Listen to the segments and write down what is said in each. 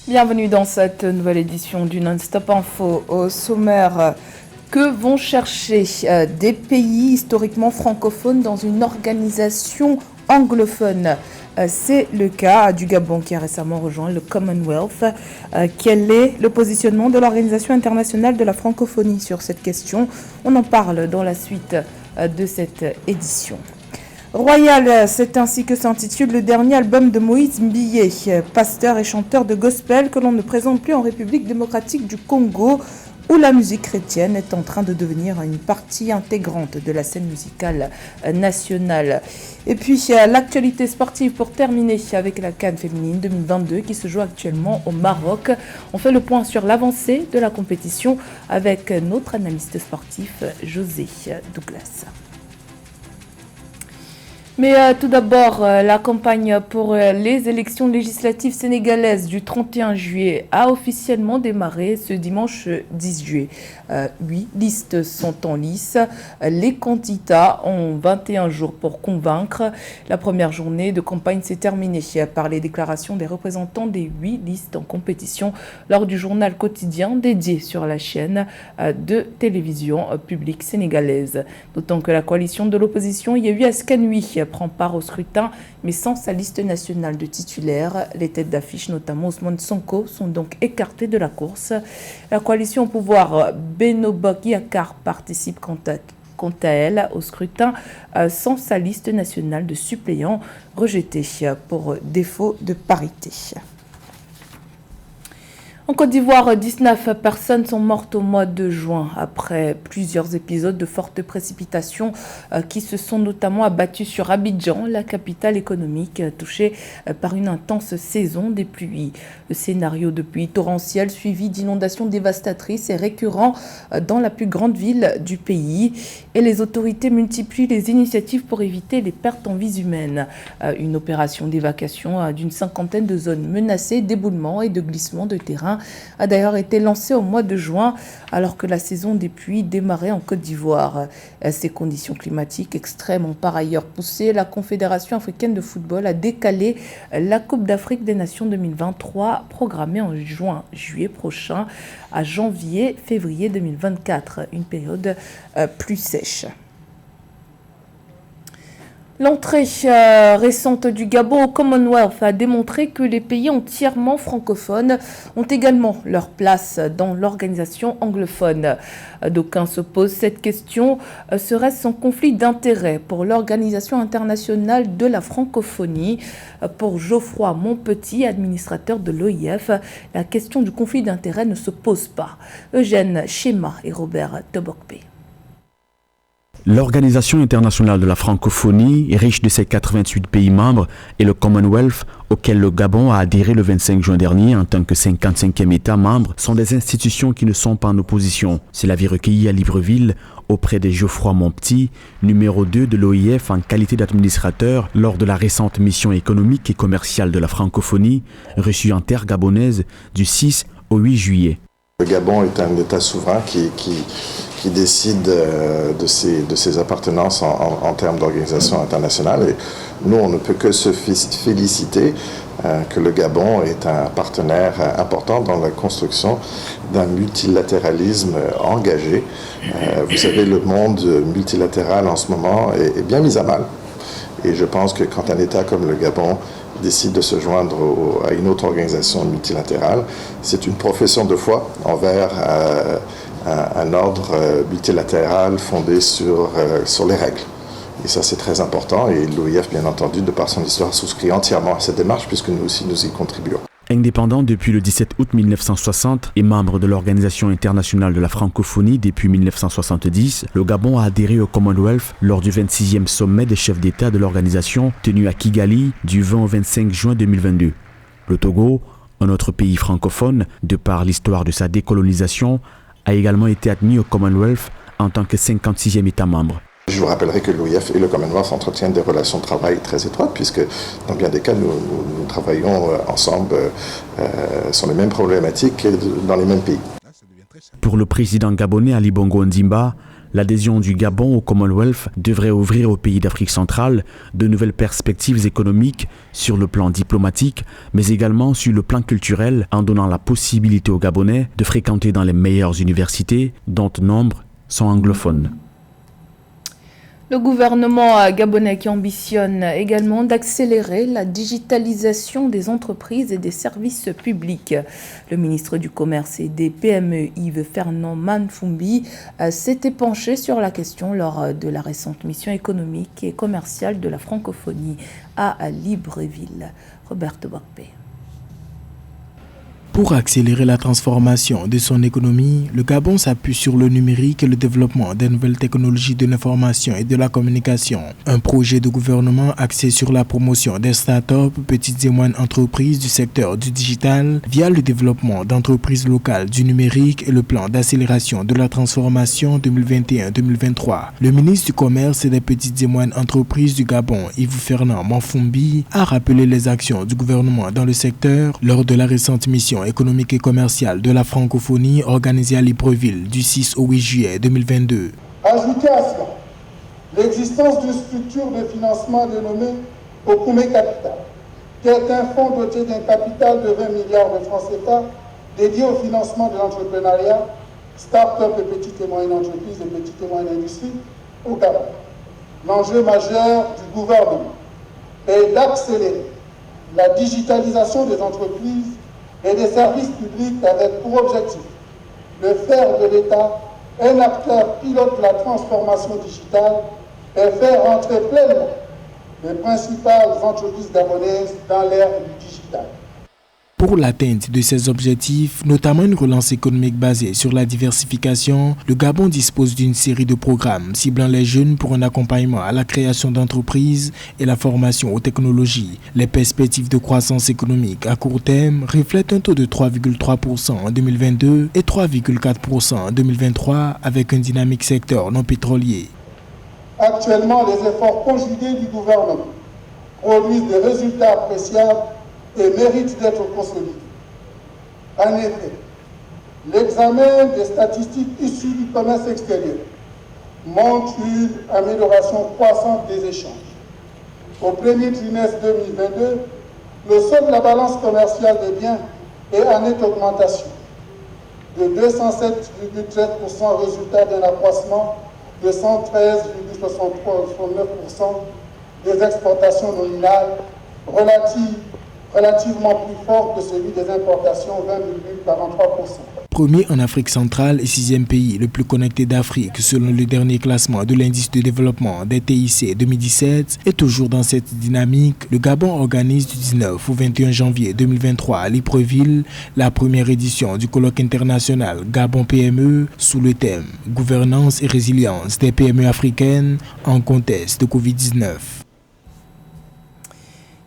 Bienvenue dans cette nouvelle édition du Non-Stop Info. Au sommaire, que vont chercher des pays historiquement francophones dans une organisation anglophone? C'est le cas du Gabon qui a récemment rejoint le Commonwealth. Quel est le positionnement de l'Organisation internationale de la francophonie sur cette question? On en parle dans la suite de cette édition. Royal, c'est ainsi que s'intitule le dernier album de Moïse Mbilé, pasteur et chanteur de gospel que l'on ne présente plus en République démocratique du Congo, où la musique chrétienne est en train de devenir une partie intégrante de la scène musicale nationale. Et puis l'actualité sportive pour terminer avec la CAN féminine 2022 qui se joue actuellement au Maroc. On fait le point sur l'avancée de la compétition avec notre analyste sportif José Douglas. Mais tout d'abord, la campagne pour les élections législatives sénégalaises du 31 juillet a officiellement démarré ce dimanche 10 juillet. 8 listes sont en lice. Les candidats ont 21 jours pour convaincre. La première journée de campagne s'est terminée par les déclarations des représentants des 8 listes en compétition lors du journal quotidien dédié sur la chaîne de télévision publique sénégalaise. D'autant que la coalition de l'opposition Yewwi Askan Wi prend part au scrutin, mais sans sa liste nationale de titulaires. Les têtes d'affiche, notamment Ousmane Sonko, sont donc écartées de la course. La coalition au pouvoir Benno Bokk Yakaar participe quant à elle au scrutin sans sa liste nationale de suppléants, rejetée pour défaut de parité. En Côte d'Ivoire, 19 personnes sont mortes au mois de juin après plusieurs épisodes de fortes précipitations qui se sont notamment abattues sur Abidjan, la capitale économique touchée par une intense saison des pluies. Le scénario de pluie torrentielle suivi d'inondations dévastatrices est récurrent dans la plus grande ville du pays et les autorités multiplient les initiatives pour éviter les pertes en vies humaines. Une opération d'évacuation d'une cinquantaine de zones menacées d'éboulements et de glissements de terrain a d'ailleurs été lancé au mois de juin alors que la saison des pluies démarrait en Côte d'Ivoire. Ces conditions climatiques extrêmes ont par ailleurs poussé la Confédération africaine de football à décaler la Coupe d'Afrique des Nations 2023 programmée en juin-juillet prochain à janvier-février 2024, une période plus sèche. L'entrée récente du Gabon au Commonwealth a démontré que les pays entièrement francophones ont également leur place dans l'organisation anglophone. D'aucuns se posent cette question, serait-ce un conflit d'intérêts pour l'Organisation internationale de la francophonie? Pour Geoffroy Montpetit, administrateur de l'OIF, la question du conflit d'intérêts ne se pose pas. Eugène Schéma et Robert Tobokpe. L'Organisation internationale de la francophonie, riche de ses 88 pays membres, et le Commonwealth, auquel le Gabon a adhéré le 25 juin dernier en tant que 55e État membre, sont des institutions qui ne sont pas en opposition. C'est l'avis recueilli à Libreville auprès de Geoffroy Montpetit, numéro 2 de l'OIF en qualité d'administrateur lors de la récente mission économique et commerciale de la francophonie, reçue en terre gabonaise du 6 au 8 juillet. Le Gabon est un État souverain qui décide de ses appartenances en termes d'organisation internationale. Et nous, on ne peut que se féliciter que le Gabon est un partenaire important dans la construction d'un multilatéralisme engagé. Vous savez, le monde multilatéral en ce moment est bien mis à mal. Et je pense que quand un État comme le Gabon décide de se joindre à une autre organisation multilatérale, c'est une profession de foi envers un ordre multilatéral fondé sur les règles. Et ça, c'est très important. Et l'OIF, bien entendu, de par son histoire, souscrit entièrement à cette démarche, puisque nous aussi, nous y contribuons. Indépendant depuis le 17 août 1960 et membre de l'Organisation internationale de la francophonie depuis 1970, le Gabon a adhéré au Commonwealth lors du 26e sommet des chefs d'État de l'organisation tenu à Kigali du 20 au 25 juin 2022. Le Togo, un autre pays francophone, de par l'histoire de sa décolonisation, a également été admis au Commonwealth en tant que 56e État membre. Je vous rappellerai que l'OIF et le Commonwealth entretiennent des relations de travail très étroites, puisque dans bien des cas, nous travaillons ensemble sur les mêmes problématiques dans les mêmes pays. Pour le président gabonais Ali Bongo Ondimba, L'adhésion du Gabon au Commonwealth devrait ouvrir aux pays d'Afrique centrale de nouvelles perspectives économiques sur le plan diplomatique, mais également sur le plan culturel, en donnant la possibilité aux Gabonais de fréquenter dans les meilleures universités, dont nombre sont anglophones. Le gouvernement gabonais qui ambitionne également d'accélérer la digitalisation des entreprises et des services publics. Le ministre du Commerce et des PME, Yves Fernand Manfumbi, s'était penché sur la question lors de la récente mission économique et commerciale de la francophonie à Libreville. Roberto Bakpe. Pour accélérer la transformation de son économie, le Gabon s'appuie sur le numérique et le développement des nouvelles technologies de l'information et de la communication. Un projet de gouvernement axé sur la promotion des start-up, petites et moyennes entreprises du secteur du digital via le développement d'entreprises locales du numérique et le plan d'accélération de la transformation 2021-2023. Le ministre du Commerce et des petites et moyennes entreprises du Gabon, Yves Fernand Manfumbi, a rappelé les actions du gouvernement dans le secteur lors de la récente mission économique et commerciale de la francophonie organisée à Libreville du 6 au 8 juillet 2022. Ajoutez à cela l'existence d'une structure de financement dénommée Okume Capital, qui est un fonds doté d'un capital de 20 milliards de francs CFA dédié au financement de l'entrepreneuriat, start-up et petites et moyennes entreprises et petites et moyennes industries au Gabon. L'enjeu majeur du gouvernement est d'accélérer la digitalisation des entreprises et des services publics avec pour objectif de faire de l'État un acteur pilote de la transformation digitale et faire entrer pleinement les principales entreprises gabonaises dans l'ère du digital. Pour l'atteinte de ces objectifs, notamment une relance économique basée sur la diversification, le Gabon dispose d'une série de programmes ciblant les jeunes pour un accompagnement à la création d'entreprises et la formation aux technologies. Les perspectives de croissance économique à court terme reflètent un taux de 3,3% en 2022 et 3,4% en 2023 avec un dynamique secteur non pétrolier. Actuellement, les efforts conjugués du gouvernement produisent des résultats appréciables et mérite d'être consolidé. En effet, l'examen des statistiques issues du commerce extérieur montre une amélioration croissante des échanges. Au premier trimestre 2022, le solde de la balance commerciale des biens est en nette augmentation de 207,13%, résultat d'un accroissement de 113,69% des exportations nominales relativement plus fort que celui des importations, 20,43%. Premier en Afrique centrale et sixième pays le plus connecté d'Afrique selon le dernier classement de l'indice de développement des TIC 2017 et toujours dans cette dynamique, le Gabon organise du 19 au 21 janvier 2023 à Libreville la première édition du colloque international Gabon PME sous le thème Gouvernance et résilience des PME africaines en contexte de Covid-19.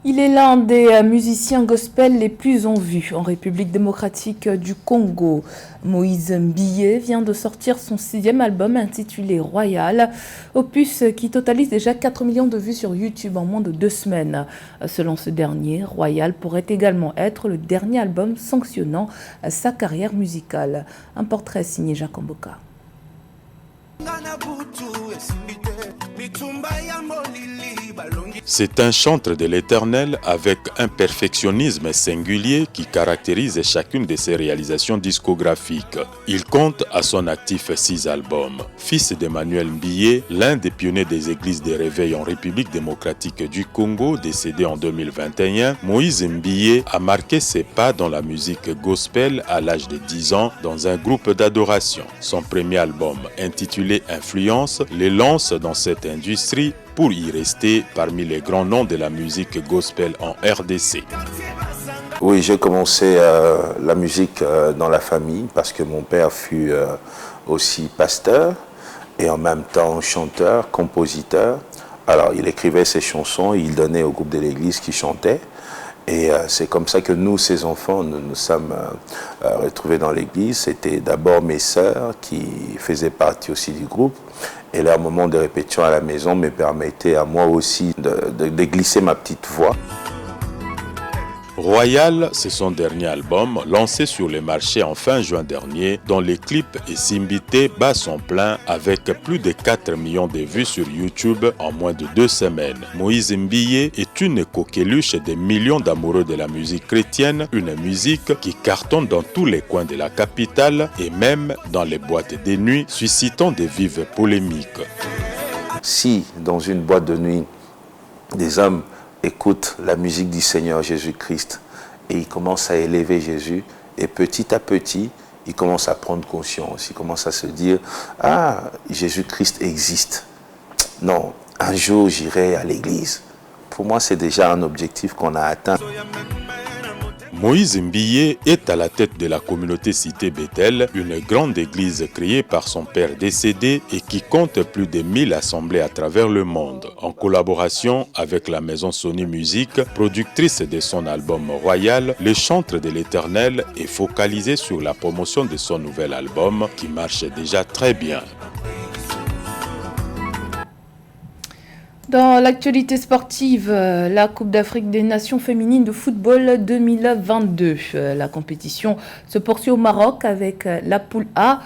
Il est l'un des musiciens gospel les plus en vue en République démocratique du Congo. Moïse Mbiyé vient de sortir son 6e album intitulé Royal, opus qui totalise déjà 4 millions de vues sur YouTube en moins de 2 semaines. Selon ce dernier, Royal pourrait également être le dernier album sanctionnant sa carrière musicale. Un portrait signé Jacques Mboka. C'est un chantre de l'Éternel avec un perfectionnisme singulier qui caractérise chacune de ses réalisations discographiques. Il compte à son actif 6 albums. Fils d'Emmanuel Mbiyé, l'un des pionniers des églises des réveils en République démocratique du Congo, décédé en 2021, Moïse Mbiyé a marqué ses pas dans la musique gospel à l'âge de 10 ans dans un groupe d'adoration. Son premier album, intitulé Influence, le lance dans cette industrie pour y rester parmi les grands noms de la musique gospel en RDC. Oui, j'ai commencé la musique dans la famille parce que mon père fut aussi pasteur et en même temps chanteur, compositeur. Alors il écrivait ses chansons et il donnait au groupe de l'église qui chantait. Et c'est comme ça que nous, ces enfants, nous sommes retrouvés dans l'église. C'était d'abord mes sœurs qui faisaient partie aussi du groupe. Et leur moment de répétition à la maison me permettait à moi aussi de glisser ma petite voix. Royal, c'est son dernier album, lancé sur les marchés en fin juin dernier, dont les clips et Simbité bat son plein avec plus de 4 millions de vues sur YouTube en moins de 2 semaines. Moïse Mbiyé est une coqueluche des millions d'amoureux de la musique chrétienne, une musique qui cartonne dans tous les coins de la capitale et même dans les boîtes de nuit, suscitant de vives polémiques. Si dans une boîte de nuit, des hommes écoutent la musique du Seigneur Jésus-Christ et ils commencent à élever Jésus, et petit à petit, ils commencent à prendre conscience, ils commencent à se dire « Ah, Jésus-Christ existe. Non, un jour j'irai à l'église. » Pour moi, c'est déjà un objectif qu'on a atteint. Moïse Mbiyé est à la tête de la communauté Cité Bethel, une grande église créée par son père décédé et qui compte plus de 1000 assemblées à travers le monde. En collaboration avec la maison Sony Music, productrice de son album Royal, le chantre de l'Éternel est focalisé sur la promotion de son nouvel album qui marche déjà très bien. Dans l'actualité sportive, la Coupe d'Afrique des Nations féminines de football 2022. La compétition se poursuit au Maroc avec la poule A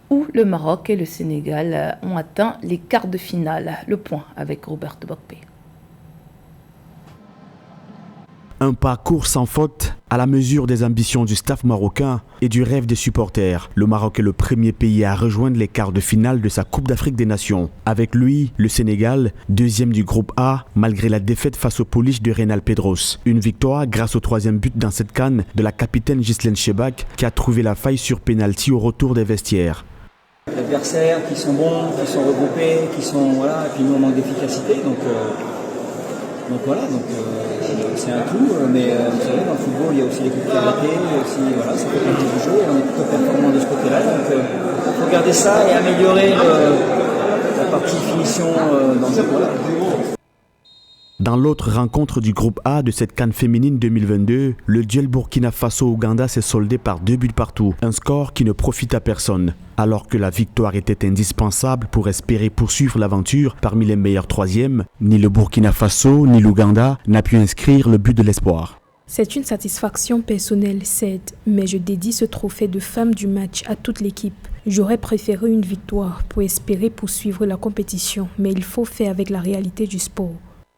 où le Maroc et le Sénégal ont atteint les quarts de finale. Le point avec Roberto Bokpe. Un parcours sans faute à la mesure des ambitions du staff marocain et du rêve des supporters. Le Maroc est le premier pays à rejoindre les quarts de finale de sa Coupe d'Afrique des Nations. Avec lui, le Sénégal, deuxième du groupe A, malgré la défaite face au Polish de Reynal Pedros. Une victoire grâce au troisième but dans cette CAN de la capitaine Ghislaine Chebak qui a trouvé la faille sur pénalty au retour des vestiaires. Les adversaires qui sont bons, qui sont regroupés, qui sont voilà, et puis nous on manque d'efficacité, donc c'est un tout, mais vous savez dans le football il y a aussi les coups de pied, aussi voilà, ça fait partie du jeu, et on est plutôt performant de ce côté-là, donc il faut garder ça et améliorer la partie finition dans le jeu. Voilà. Dans l'autre rencontre du groupe A de cette CAN féminine 2022, le duel Burkina Faso-Ouganda s'est soldé par 2 buts partout, un score qui ne profite à personne. Alors que la victoire était indispensable pour espérer poursuivre l'aventure parmi les meilleurs troisièmes, ni le Burkina Faso ni l'Ouganda n'a pu inscrire le but de l'espoir. C'est une satisfaction personnelle, certes, mais je dédie ce trophée de femme du match à toute l'équipe. J'aurais préféré une victoire pour espérer poursuivre la compétition, mais il faut faire avec la réalité du sport.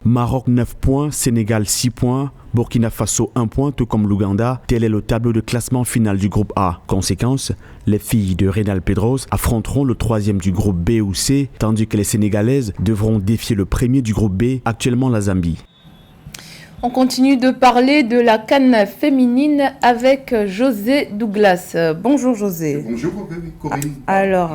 Maroc 9 points, Sénégal 6 points, Burkina Faso 1 point, tout comme l'Ouganda. Tel est le tableau de classement final du groupe A. Conséquence, les filles de Reynal Pedros affronteront le troisième du groupe B ou C, tandis que les Sénégalaises devront défier le premier du groupe B, actuellement la Zambie. On continue de parler de la CAN féminine avec José Douglas. Bonjour José. Bonjour Corinne. Alors,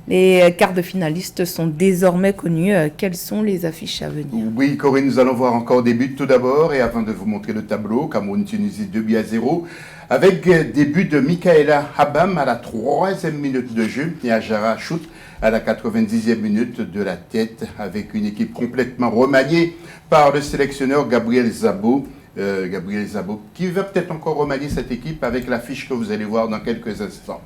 les quarts de finalistes sont désormais connus. Quelles sont les affiches à venir? Oui Corinne, nous allons voir encore des buts tout d'abord. Et avant de vous montrer le tableau, Cameroun-Tunisie 2-0. Avec des buts de Michaela Habam à la 3e minute de jeu et Ajara Chout à la 90e minute de la tête, avec une équipe complètement remaniée par le sélectionneur Gabriel Zabo, qui va peut-être encore remanier cette équipe avec l'affiche que vous allez voir dans quelques instants.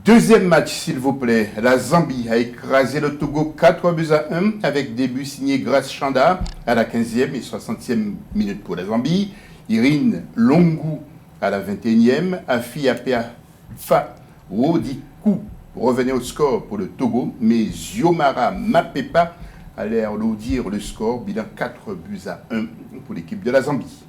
Deuxième match, s'il vous plaît. La Zambie a écrasé le Togo 4-1 avec des buts signés Grace Chanda à la 15e et 60e minute pour la Zambie. Irine Longu à la 21e. Afi Apea Fa Wodikou revenait au score pour le Togo, mais Ziomara Mapepa allait alourdir le score, bilan 4-1 pour l'équipe de la Zambie.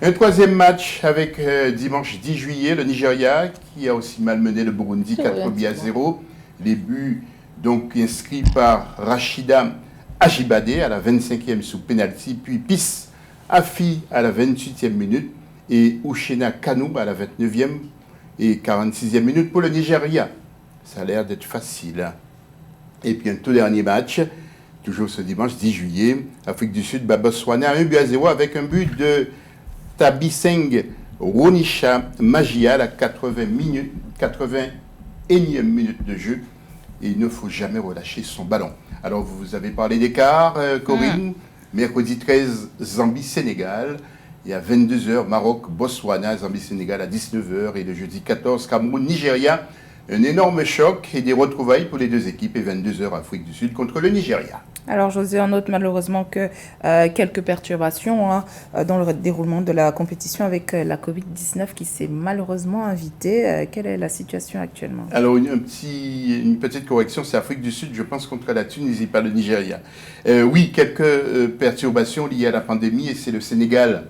Un troisième match avec dimanche 10 juillet, le Nigeria qui a aussi malmené le Burundi 4-0. Les buts donc inscrits par Rachida Ajibade à la 25e sous penalty, puis Pis Afi à la 28e minute et Ushena Kanoum à la 29e et 46e minute pour le Nigeria. Ça a l'air d'être facile. Et puis un tout dernier match, toujours ce dimanche 10 juillet, Afrique du Sud, Botswana 1-0 avec un but de Tabiseng Ronisha Magia à la 81e minute de jeu. Et il ne faut jamais relâcher son ballon. Alors vous avez parlé d'écart, Corinne. Mercredi 13, Zambie-Sénégal. Et à 22h, Maroc-Botswana, Zambie-Sénégal à 19h. Et le jeudi 14, Cameroun-Nigeria. Un énorme choc et des retrouvailles pour les deux équipes et 22h Afrique du Sud contre le Nigeria. Alors José, on note malheureusement que quelques perturbations dans le déroulement de la compétition avec la Covid-19 qui s'est malheureusement invitée. Quelle est la situation actuellement? Alors une petite correction, c'est Afrique du Sud, je pense, contre la Tunisie, pas le Nigeria. Oui, quelques perturbations liées à la pandémie et c'est le Sénégal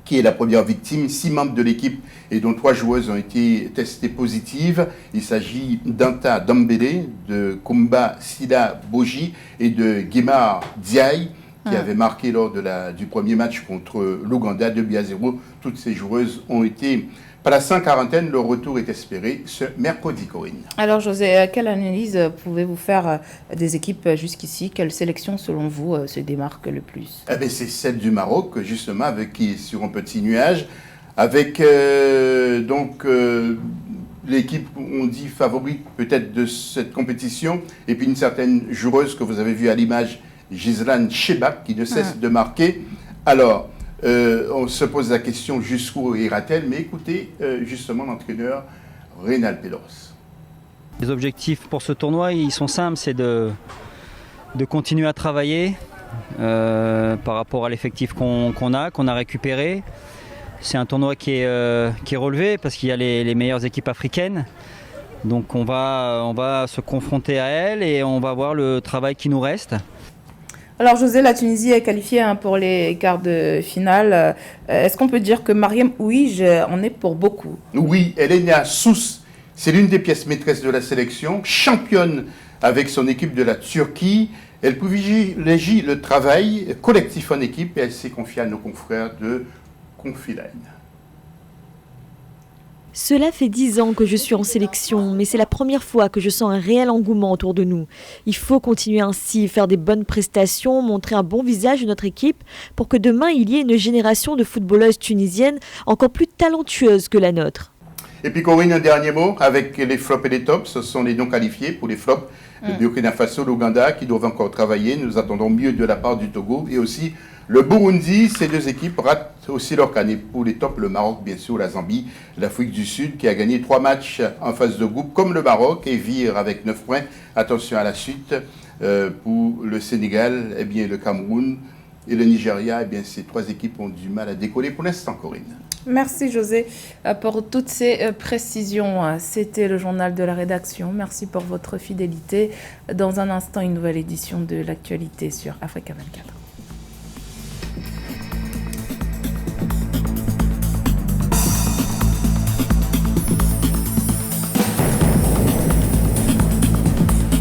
qui est la première victime. 6 membres de l'équipe et dont 3 joueuses ont été testées positives. Il s'agit d'Anta Dambélé, de Kumba Sida Boji et de Guimard Diaye, qui avait marqué lors du premier match contre l'Ouganda, 2-0. Toutes ces joueuses ont été placées en quarantaine. Leur retour est espéré ce mercredi, Corinne. Alors José, quelle analyse pouvez-vous faire des équipes jusqu'ici? Quelle sélection selon vous se démarque le plus? C'est celle du Maroc, justement, avec qui est sur un petit nuage, avec l'équipe, on dit, favorite peut-être de cette compétition, et puis une certaine joueuse que vous avez vue à l'image, Gislan Chebak, qui ne cesse de marquer. Alors, on se pose la question jusqu'où ira-t-elle, mais écoutez justement l'entraîneur Reynald Pedros. Les objectifs pour ce tournoi, ils sont simples, c'est de continuer à travailler par rapport à l'effectif qu'on a récupéré. C'est un tournoi qui est relevé parce qu'il y a les meilleures équipes africaines. Donc on va se confronter à elles et on va voir le travail qui nous reste. Alors José, la Tunisie est qualifiée pour les quarts de finale. Est-ce qu'on peut dire que Mariam Ouij en est pour beaucoup? Oui, elle est née à Sousse. C'est l'une des pièces maîtresses de la sélection, championne avec son équipe de la Turquie. Elle privilégie le travail collectif en équipe et elle s'est confiée à nos confrères de Confiline. Cela fait 10 ans que je suis en sélection, mais c'est la première fois que je sens un réel engouement autour de nous. Il faut continuer ainsi, faire des bonnes prestations, montrer un bon visage de notre équipe pour que demain il y ait une génération de footballeuses tunisiennes encore plus talentueuses que la nôtre. Et puis Corinne, un dernier mot avec les flops et les tops. Ce sont les non qualifiés pour les flops. Le Burkina Faso, l'Ouganda qui doivent encore travailler. Nous attendons mieux de la part du Togo et aussi le Burundi. Ces deux équipes ratent aussi leur canne. Et pour les tops, le Maroc, bien sûr, la Zambie, l'Afrique du Sud qui a gagné 3 matchs en phase de groupe comme le Maroc et vire avec 9 points. Attention à la suite. Pour le Sénégal, le Cameroun et le Nigeria, ces 3 équipes ont du mal à décoller pour l'instant, Corinne. Merci José pour toutes ces précisions. C'était le journal de la rédaction. Merci pour votre fidélité. Dans un instant, une nouvelle édition de l'actualité sur Africa 24.